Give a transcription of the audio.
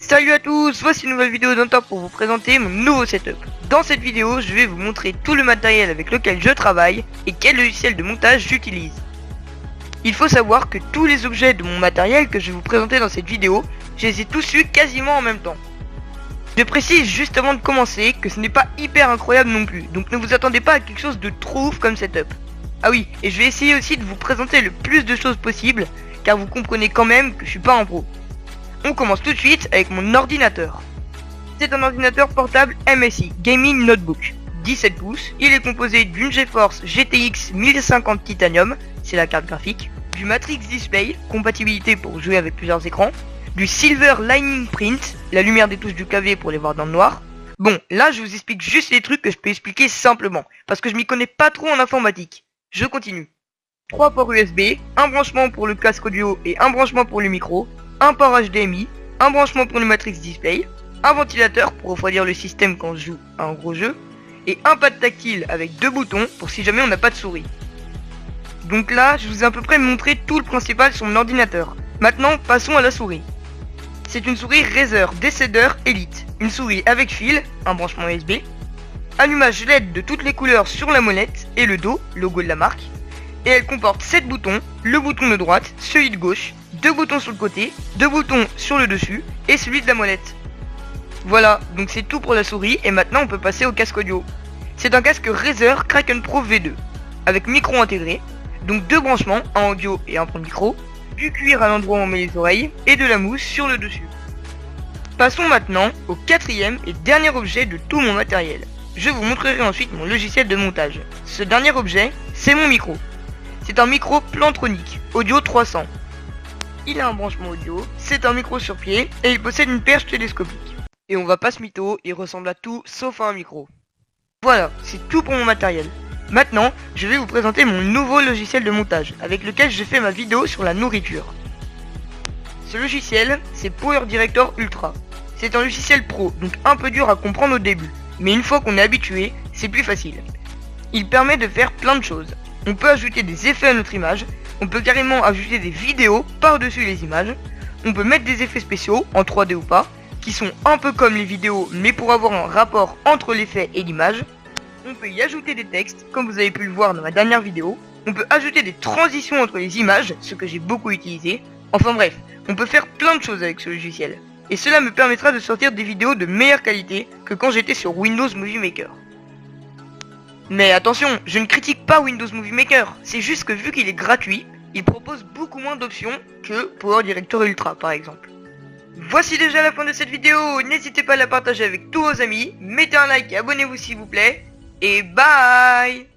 Salut à tous, voici une nouvelle vidéo d'un temps pour vous présenter mon nouveau setup. Dans cette vidéo, je vais vous montrer tout le matériel avec lequel je travaille et quel logiciel de montage j'utilise. Il faut savoir que tous les objets de mon matériel que je vais vous présenter dans cette vidéo, je les ai tous eus quasiment en même temps. Je précise juste avant de commencer que ce n'est pas hyper incroyable non plus, donc ne vous attendez pas à quelque chose de trop ouf comme setup. Ah oui, et je vais essayer aussi de vous présenter le plus de choses possible, car vous comprenez quand même que je suis pas un pro. On commence tout de suite avec mon ordinateur. C'est un ordinateur portable MSI Gaming Notebook, 17 pouces. Il est composé d'une GeForce GTX 1050 Titanium, c'est la carte graphique, du Matrix Display, compatibilité pour jouer avec plusieurs écrans, du Silver Lining Print, la lumière des touches du clavier pour les voir dans le noir. Bon, là je vous explique juste les trucs que je peux expliquer simplement, parce que je m'y connais pas trop en informatique. Je continue. 3 ports USB, un branchement pour le casque audio et un branchement pour le micro, un port HDMI, un branchement pour le Matrix Display, un ventilateur pour refroidir le système quand je joue à un gros jeu, et un pad tactile avec 2 boutons pour si jamais on n'a pas de souris. Donc là, je vous ai à peu près montré tout le principal sur mon ordinateur. Maintenant, passons à la souris. C'est une souris Razer Decider Elite, une souris avec fil, un branchement USB, allumage LED de toutes les couleurs sur la molette et le dos, logo de la marque, et elle comporte 7 boutons, le bouton de droite, celui de gauche, 2 boutons sur le côté, 2 boutons sur le dessus et celui de la molette. Voilà, donc c'est tout pour la souris et maintenant on peut passer au casque audio. C'est un casque Razer Kraken Pro V2 avec micro intégré, donc 2 branchements, un audio et un pour le micro, du cuir à l'endroit où on met les oreilles et de la mousse sur le dessus. Passons maintenant au quatrième et dernier objet de tout mon matériel. Je vous montrerai ensuite mon logiciel de montage. Ce dernier objet, c'est mon micro. C'est un micro Plantronic Audio 300. Il a un branchement audio, c'est un micro sur pied et il possède une perche télescopique. Et on va pas se mytho, il ressemble à tout sauf à un micro. Voilà, c'est tout pour mon matériel. Maintenant, je vais vous présenter mon nouveau logiciel de montage avec lequel je fais ma vidéo sur la nourriture. Ce logiciel, c'est Power Director Ultra. C'est un logiciel pro, donc un peu dur à comprendre au début. Mais une fois qu'on est habitué, c'est plus facile. Il permet de faire plein de choses. On peut ajouter des effets à notre image, on peut carrément ajouter des vidéos par-dessus les images, on peut mettre des effets spéciaux, en 3D ou pas, qui sont un peu comme les vidéos mais pour avoir un rapport entre l'effet et l'image. On peut y ajouter des textes, comme vous avez pu le voir dans ma dernière vidéo. On peut ajouter des transitions entre les images, ce que j'ai beaucoup utilisé. Enfin bref, on peut faire plein de choses avec ce logiciel. Et cela me permettra de sortir des vidéos de meilleure qualité que quand j'étais sur Windows Movie Maker. Mais attention, je ne critique pas Windows Movie Maker, c'est juste que vu qu'il est gratuit, il propose beaucoup moins d'options que Power Director Ultra par exemple. Voici déjà la fin de cette vidéo, n'hésitez pas à la partager avec tous vos amis, mettez un like et abonnez-vous s'il vous plaît, et bye!